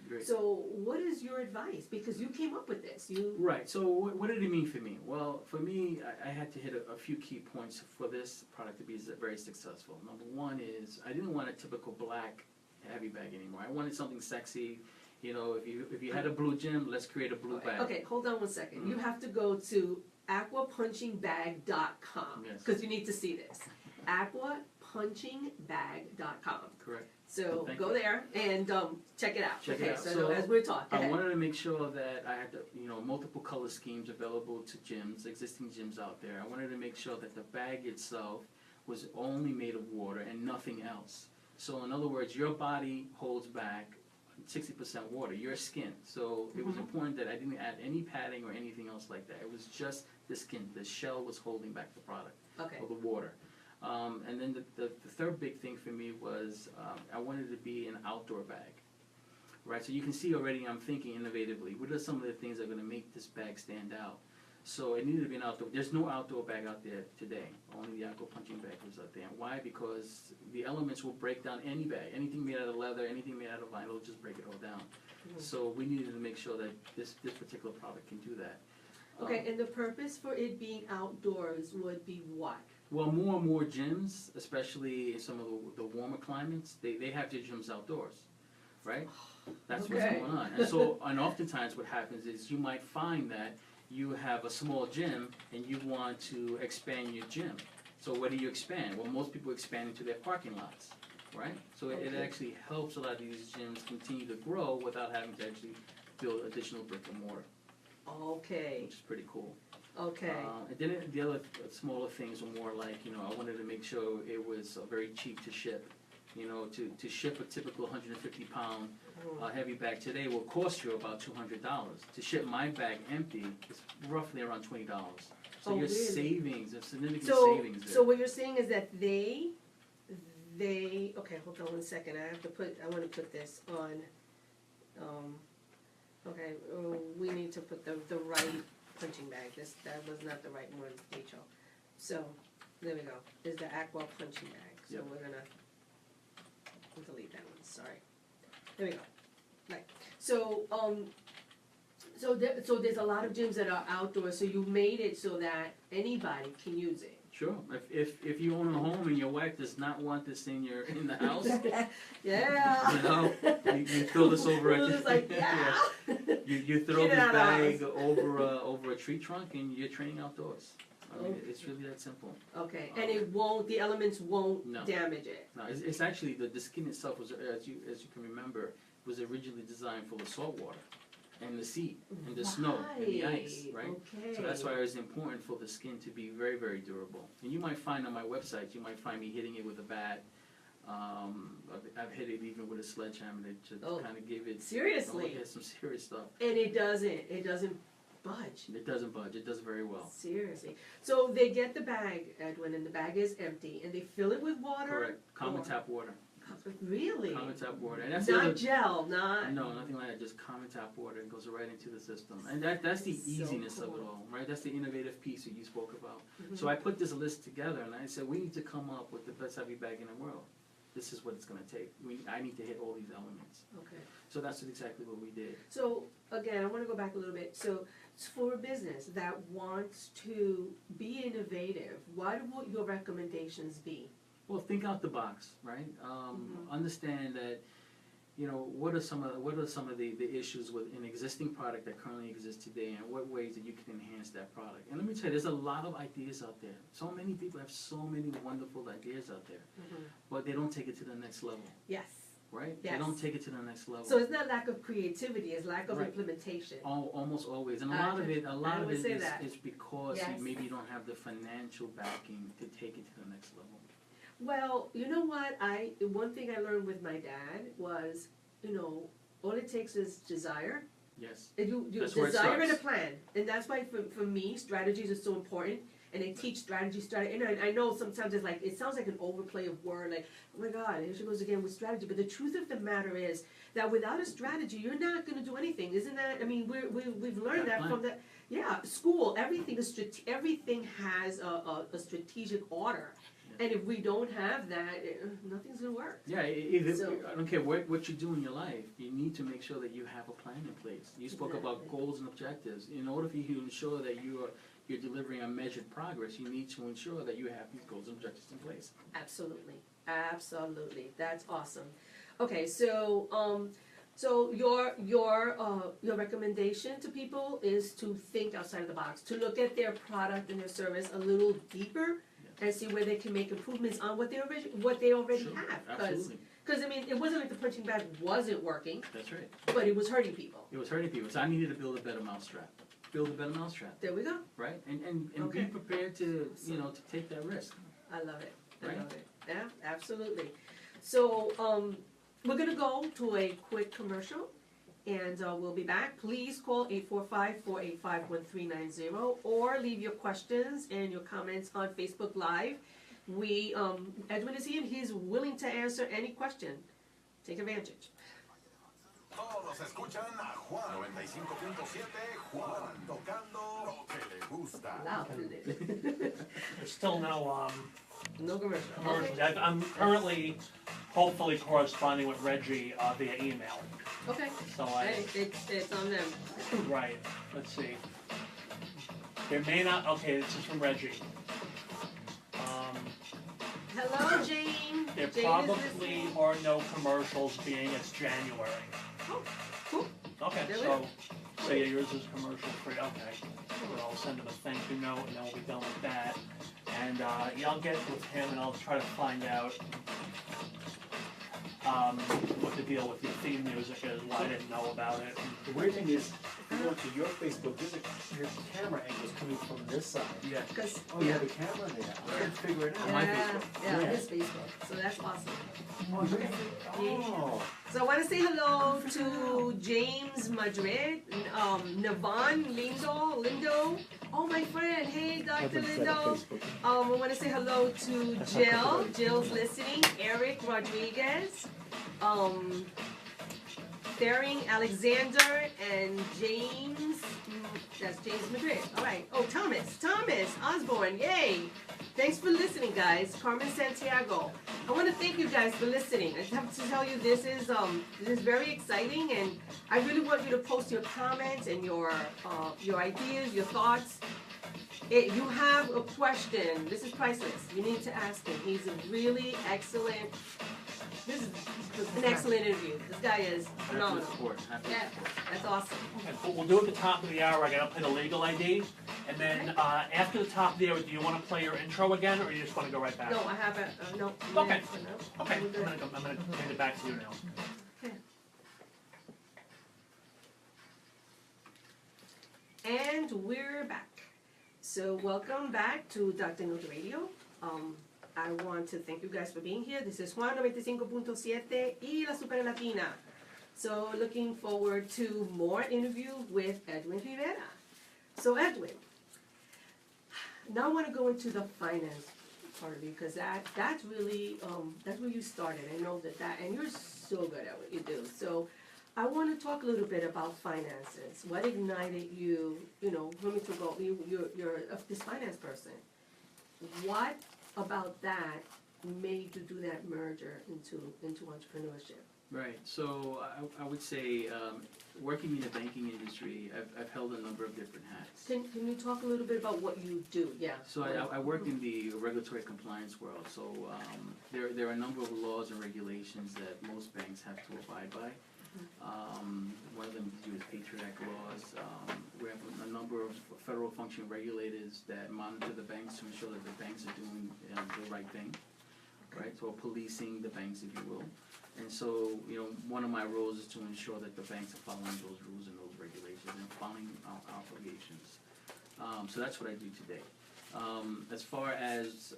Great. So what is your advice? Because you came up with this, Right, so what did it mean for me? Well, for me, I had to hit a few key points for this product to be very successful. Number one is, I didn't want a typical black heavy bag anymore. I wanted something sexy. You know, if you had a blue gym, let's create a blue bag. Okay, hold on one second. You have to go to aquapunchingbag.com Yes. because you need to see this. Aquapunchingbag.com. Correct. So Thank go you. there and check it out. Check it Okay, out. so, So, as we're talking, I ahead. wanted to make sure that I had multiple color schemes available to gyms, existing gyms out there. I wanted to make sure that the bag itself was only made of water and nothing else. So in other words, your body holds back 60% water, your skin. So it was important that I didn't add any padding or anything else like that. It was just the skin. The shell was holding back the product, Okay. or the water. And then the third big thing for me was I wanted to be an outdoor bag. Right, so you can see already I'm thinking innovatively. What are some of the things that are going to make this bag stand out? So it needed to be an outdoor. There's no outdoor bag out there today. Only the Aqua Punching Bag was out there. Why? Because the elements will break down any bag. Anything made out of leather, anything made out of vinyl, will just break it all down. So we needed to make sure that this particular product can do that. Okay, and the purpose for it being outdoors would be what? Well, more and more gyms, especially in some of the warmer climates, they have their gyms outdoors, right? That's what's Okay. going on. And oftentimes what happens is you might find that you have a small gym and you want to expand your gym. So where do you expand? Well, most people expand into their parking lots, right? So it Okay. actually helps a lot of these gyms continue to grow without having to actually build additional brick and mortar, Okay, which is pretty cool. okay. And then the other smaller things were more like, I wanted to make sure it was very cheap to ship. To ship a typical 150-pound heavy bag today will cost you about $200. To ship my bag empty is roughly around $20. So Oh, your really? savings, a significant So, savings there. so what you're saying is that they, okay, hold on one second, I want to put this on, okay, we need to put the right punching bag, that was not the right one, Rachel. So, there we go, is the Aqua Punching Bag, so Yep. we're gonna delete that one, sorry. There we go, right, so, so there's a lot of gyms that are outdoors, so you made it so that anybody can use it. Sure. If you own a home and your wife does not want this in the house, Yeah. you throw this over It was like, yeah. You throw Get this it out of the bag house. over a tree trunk and you're training outdoors. I mean, it's really that simple. Okay, and the elements won't No. damage it. No, it's actually the skin itself was, as you can remember, was originally designed for the salt water and the sea and the snow and the ice, right? Okay. So that's why it was important for the skin to be very, very durable. And you might find on my website, you might find me hitting it with a bat. I've hit it even with a sledgehammer to kind of give it. Seriously? Yeah, some serious stuff. And it doesn't budge. It doesn't budge. It does very well. Seriously. So they get the bag, Edwin, and the bag is empty, and they fill it with water? Correct. Common Or- tap water. Really? Common tap water. And that's the Not other, gel, not... No, nothing like that. Just common tap water and goes right into the system. And that's the So easiness of it cool. all, right? That's the innovative piece that you spoke about. Mhm. So I put this list together and I said, we need to come up with the best heavy bag in the world. This is what it's going to take. I need to hit all these elements. Okay. So that's exactly what we did. So, again, I want to go back a little bit. So, for a business that wants to be innovative, what would your recommendations be? Well, think out the box, right? Understand that, what are some of the issues with an existing product that currently exists today, and what ways that you can enhance that product. And let me tell you, there's a lot of ideas out there. So many people have so many wonderful ideas out there, but they don't take it to the next level, Yes. right? Yes. They don't take it to the next level. So it's not lack of creativity, it's lack of Right. implementation. Almost always, and a I lot of would it say that. is because Yes. maybe you don't have the financial backing to take it to the next level. Well, you know what? One thing I learned with my dad was, all it takes is desire. Yes. And you That's where it desire and a starts. plan. And that's why for me, strategies are so important. and they teach strategy, and I know sometimes it's like, it sounds like an overplay of word, like, oh my God, here she goes again with strategy, but the truth of the matter is that without a strategy, you're not gonna do anything, isn't that, I mean, we've learned that from the, yeah, school, everything has a strategic order. And if we don't have that, nothing's gonna work. Yeah, I don't care what you do in your life, you need to make sure that you have a plan in place. You spoke about goals and objectives. In order for you to ensure that you're delivering a measured progress, you need to ensure that you have these goals and objectives in place. Absolutely, absolutely, that's awesome. Okay, so your recommendation to people is to think outside of the box, to look at their product and their service a little deeper, and see where they can make improvements on what they already Sure, have. absolutely. Because I mean, it wasn't like the punching bag wasn't working, That's right. but it was hurting people. It was hurting people, so I needed to build a better mousetrap. There we go. Right? And Okay. be prepared to, to take that risk. I love it. I Right. love it. Yeah, absolutely. So we're gonna go to a quick commercial, and we'll be back. Please call 845-485-1390 or leave your questions and your comments on Facebook Live. Edwin is here and he's willing to answer any question. Take advantage. Todos escuchan a Juan 95.7, Juan tocando lo que le gusta. Loudly. There's still no No commercial. commercials. Okay. I'm currently, hopefully, corresponding with Reggie via email. Okay. So Hey, it's on them. right. Let's see. There may not. Okay, this is from Reggie. Hello, Jane. There Jane is probably listening. are no commercials, being it's January. Oh, cool. Okay, There we so go. yeah, yours is commercial free. Okay, so I'll send him a thank you note, and then we'll be done with that. And yeah, I'll get with him, and I'll try to find out what the deal with your theme music is. Why I didn't know about it. The weird thing is, if you go to your Facebook, your camera angle's coming from this side. Yeah. Because Oh, you have a camera there. I couldn't figure it out. my yeah, Facebook. yeah, Yeah. his Facebook. So that's awesome. Oh, really? Oh. So I want to say hello to James Madrid, Navan Lindo. Oh, my friend. Hey, Dr. Lindo. I want to say hello to Jill. Jill's listening. Eric Rodriguez. Staring Alexander and James. That's James Madrid. All right. Oh, Thomas Osborne. Yay. Thanks for listening, guys. Carmen Santiago. I want to thank you guys for listening. I have to tell you, this is very exciting, and I really want you to post your comments and your ideas, your thoughts. You have a question. This is priceless. You need to ask him. He's a really excellent. This is an excellent interview. This guy is phenomenal. Yeah, that's awesome. Okay, but we'll do it at the top of the hour. I gotta play the legal ID, and then after the top of the hour, do you want to play your intro again, or you just want to go right back? No, I haven't. No. Okay. No. Okay, We're good. I'm gonna hand it back to you now. Okay. And we're back. So welcome back to Dr. Nilda Radio. I want to thank you guys for being here. This is Juan 95.7 y La Super Latina. So looking forward to more interview with Edwin Rivera. So Edwin, now I want to go into the finance part of you, because that's really that's where you started. I know that and you're so good at what you do. So I want to talk a little bit about finances. What ignited you? For me to go. You're this finance person. What about that made you do that merger into entrepreneurship? Right. So I would say, working in the banking industry, I've held a number of different hats. Can you talk a little bit about what you do? Yeah. So I work in the regulatory compliance world. So there are a number of laws and regulations that most banks have to abide by. One of them to do with Patriot Act laws. We have a number of federal functioning regulators that monitor the banks to ensure that the banks are doing the right thing, right? So policing the banks, if you will. And so, one of my roles is to ensure that the banks are following those rules and those regulations and following our obligations. So that's what I do today. As far as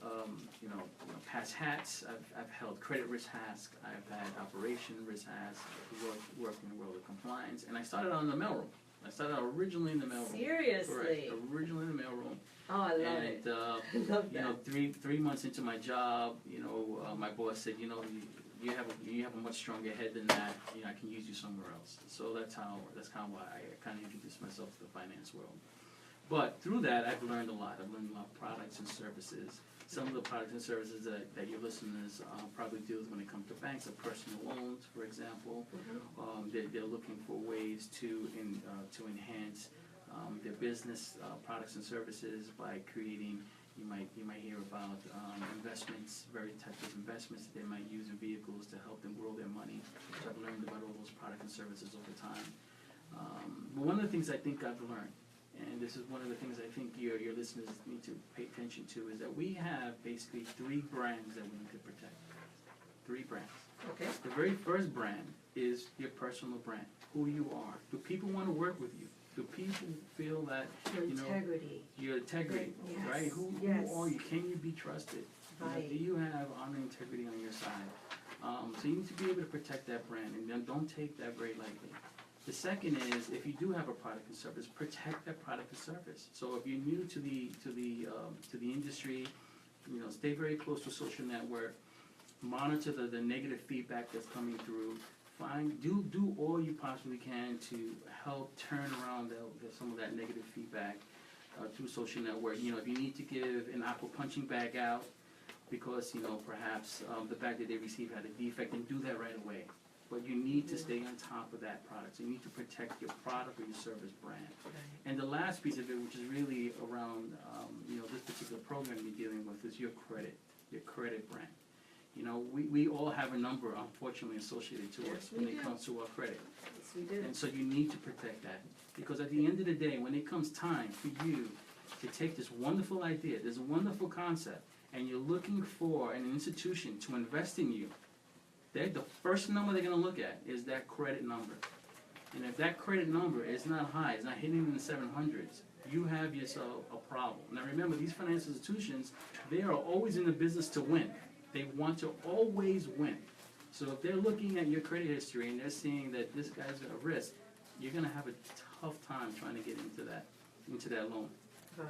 past hats, I've held credit risk hats, I've had operation risk hats, worked in the world of compliance, and I started on the mailroom. I started out originally in the mailroom. Seriously? Correct. Originally in the mailroom. Oh, I love it. And I love you know, that. three months into my job, you know, my boss said, you know, you have a much stronger head than that. You know, I can use you somewhere else. So that's kind of why I kind of introduced myself to the finance world. But through that, I've learned a lot. I've learned about products and services. Some of the products and services that your listeners probably deal with when it comes to banks are personal loans, for example. They're looking for ways to enhance their business products and services by creating. You might hear about investments, various types of investments that they might use in vehicles to help them grow their money. So I've learned about all those products and services over time. But one of the things I think I've learned, and this is one of the things I think your listeners need to pay attention to, is that we have basically 3 brands that we need to protect. 3 brands. Okay. The very first brand is your personal brand, who you are. Do people want to work with you? Do people feel that, Your you know, integrity. your integrity, Yes. right? Who Yes. are you? Can you be trusted? Right. Do you have honor and integrity on your side? So you need to be able to protect that brand, and then don't take that very lightly. The second is, if you do have a product and service, protect that product and service. So if you're new to the industry, you know, stay very close to social network, monitor the negative feedback that's coming through. Do all you possibly can to help turn around some of that negative feedback through social network. You know, if you need to give an Aqua Punching Bag out because, you know, perhaps the bag that they received had a defect, then do that right away. But you need to stay on top of that product. So you need to protect your product or your service brand. And the last piece of it, which is really around, you know, this particular program you're dealing with, is your credit brand. You know, we all have a number, unfortunately, associated to us when it comes to our credit. Yes, we do. And so you need to protect that. Because at the end of the day, when it comes time for you to take this wonderful idea, this wonderful concept, and you're looking for an institution to invest in you, the first number they're going to look at is that credit number. And if that credit number is not high, it's not hitting in the 700s, you have yourself a problem. Now remember, these financial institutions, they are always in the business to win. They want to always win. So if they're looking at your credit history and they're seeing that this guy's at risk, you're going to have a tough time trying to get into that loan. Right.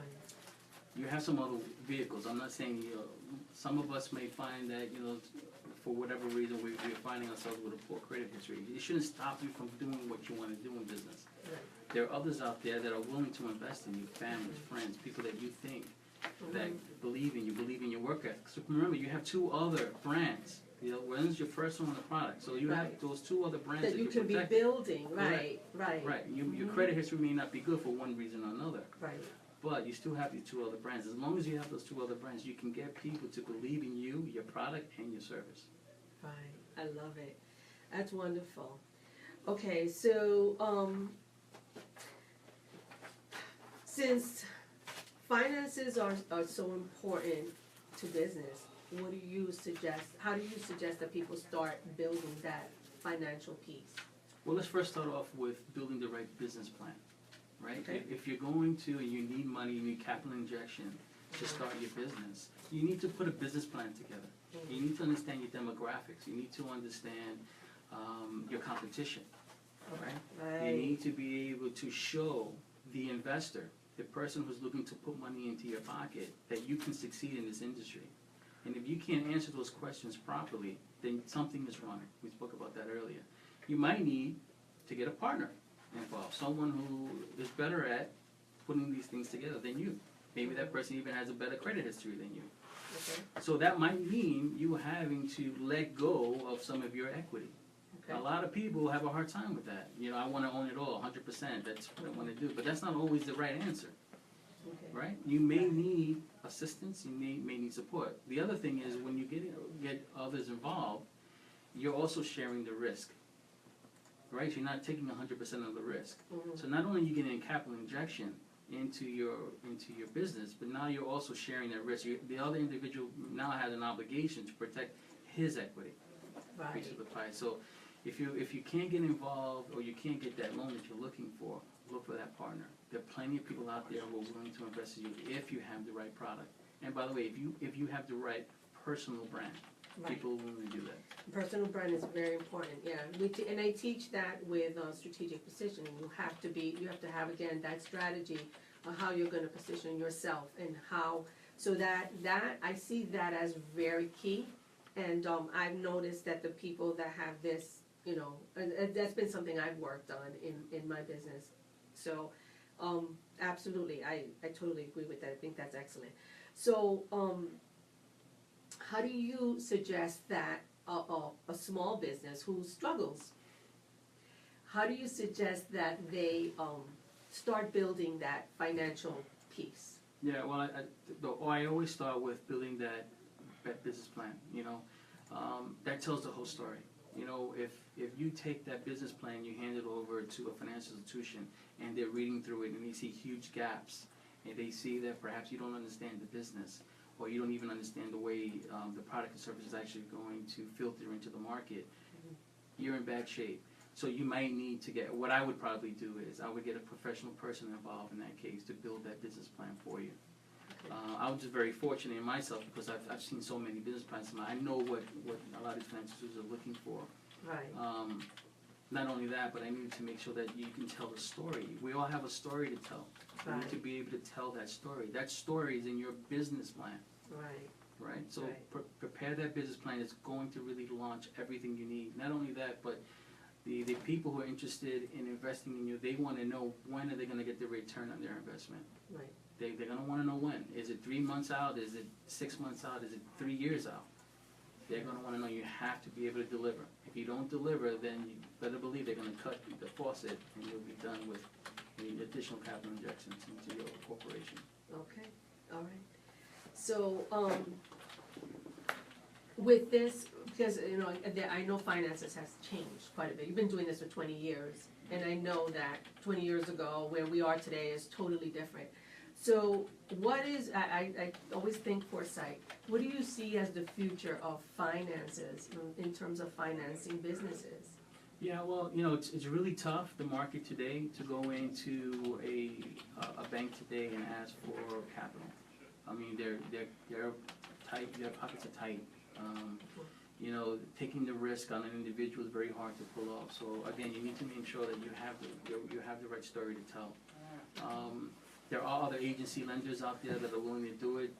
You have some other vehicles. I'm not saying, you know, some of us may find that, you know, for whatever reason we're finding ourselves with a poor credit history. It shouldn't stop you from doing what you want to do in business. Right. There are others out there that are willing to invest in you, families, friends, people that you think that believe in you, believe in your work ethic. So remember, you have 2 other brands. You know, one's your personal and the product. So you have those 2 other brands That you you're can be protecting. building. Right. Right. Right. Your credit history may not be good for one reason or another. Right. But you still have your 2 other brands. As long as you have those 2 other brands, you can get people to believe in you, your product, and your service. Right. I love it. That's wonderful. Okay, so since finances are so important to business, what do you suggest? How do you suggest that people start building that financial piece? Well, let's first start off with building the right business plan, right? Okay. If you're going to and you need money, you need capital injection to start your business, you need to put a business plan together. You need to understand your demographics. You need to understand your competition, right? You need to be able to show the investor, the person who's looking to put money into your pocket, that you can succeed in this industry. And if you can't answer those questions properly, then something is wrong. We spoke about that earlier. You might need to get a partner involved, someone who is better at putting these things together than you. Maybe that person even has a better credit history than you. Okay. So that might mean you having to let go of some of your equity. Okay. A lot of people have a hard time with that. You know, I want to own it all, 100%. That's what I want to do. But that's not always the right answer, Okay. right? You may need assistance. You may need support. The other thing is when you get others involved, you're also sharing the risk, right? You're not taking 100% of the risk. So not only are you getting a capital injection into your business, but now you're also sharing that risk. The other individual now has an obligation to protect his equity, piece of the pie. So if you can't get involved or you can't get that loan that you're looking for, look for that partner. There are plenty of people out there who are willing to invest in you if you have the right product. And by the way, if you have the right personal brand, Right. people willing to do that. Personal brand is very important, yeah. And I teach that with strategic positioning. You have to have, again, that strategy of how you're gonna position yourself and how, so that I see that as very key. And I've noticed that the people that have this, you know, and that's been something I've worked on in my business. So, absolutely, I totally agree with that. I think that's excellent. So, how do you suggest that a small business who struggles, how do you suggest that they start building that financial piece? Yeah, well, I always start with building that business plan, you know. That tells the whole story. You know, if you take that business plan, you hand it over to a financial institution, and they're reading through it, and they see huge gaps, and they see that perhaps you don't understand the business, or you don't even understand the way the product and service is actually going to filter into the market, you're in bad shape. So you might need to get, what I would probably do is I would get a professional person involved in that case to build that business plan for you. I was just very fortunate in myself because I've seen so many business plans. I know what a lot of these financial institutions are looking for. Right. Not only that, but I need to make sure that you can tell the story. We all have a story to tell. You need to be able to tell that story. That story is in your business plan. Right. Right? So Right. Prepare that business plan. It's going to really launch everything you need. Not only that, but the people who are interested in investing in you, they want to know when are they going to get the return on their investment. Right. They're going to want to know when. Is it 3 months out? Is it 6 months out? Is it 3 years out? They're going to want to know you have to be able to deliver. If you don't deliver, then you better believe they're going to cut the faucet and you'll be done with any additional capital injections into your corporation. Okay, all right. So, with this, because, you know, I know finances has changed quite a bit. You've been doing this for 20 years, and I know that 20 years ago, where we are today is totally different. So what is, I always think foresight, what do you see as the future of finances in terms of financing businesses? Yeah, well, you know, it's really tough, the market today, to go into a bank today and ask for capital. I mean, they're tight, their pockets are tight. You know, taking the risk on an individual is very hard to pull off. So again, you need to make sure that you have the right story to tell. There are other agency lenders out there that are willing to do it.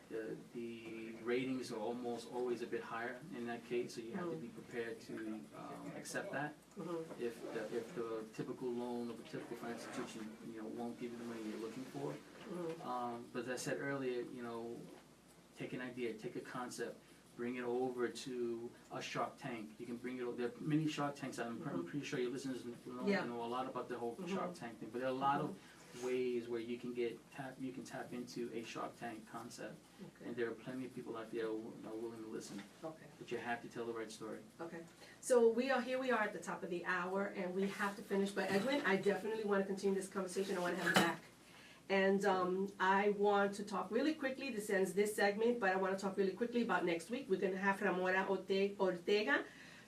The ratings are almost always a bit higher in that case, so you have to be prepared to accept that. If the typical loan of a typical financial institution, you know, won't give you the money you're looking for. But as I said earlier, you know, take an idea, take a concept, bring it over to a Shark Tank. You can bring it over. There are many Shark Tanks. I'm pretty sure your listeners know a lot about the whole Shark Tank thing. But there are a lot of ways where you can tap into a Shark Tank concept, and there are plenty of people out there who are willing to listen. Okay. But you have to tell the right story. Okay. So we are at the top of the hour, and we have to finish. But Edwin, I definitely want to continue this conversation. I want to have you back. And I want to talk really quickly, this ends this segment, but I want to talk really quickly about next week. We're going to have Ramona Ortega.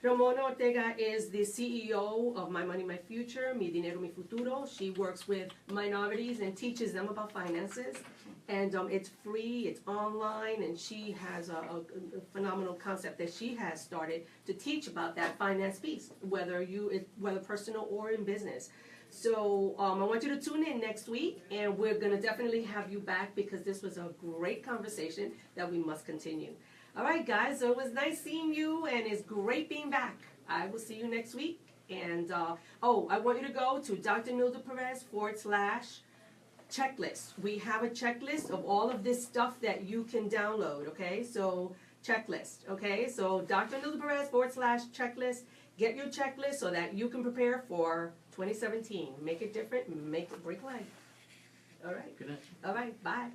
Ramona Ortega is the CEO of My Money, My Future, Mi Dinero, Mi Futuro. She works with minorities and teaches them about finances. And it's free, it's online, and she has a phenomenal concept that she has started to teach about that finance piece, whether personal or in business. So I want you to tune in next week, and we're going to definitely have you back because this was a great conversation that we must continue. All right, guys, so it was nice seeing you, and it's great being back. I will see you next week. And, I want you to go to Dr. Nilda Perez /checklist. We have a checklist of all of this stuff that you can download, okay? So, checklist, okay? So, Dr. Nilda Perez /checklist. Get your checklist so that you can prepare for 2017. Make it different, make it break life. All right. Good night. All right, bye.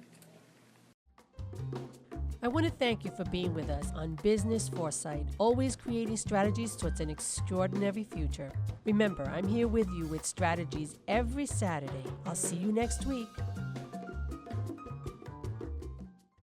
I want to thank you for being with us on Business Foresight, always creating strategies towards an extraordinary future. Remember, I'm here with you with strategies every Saturday. I'll see you next week.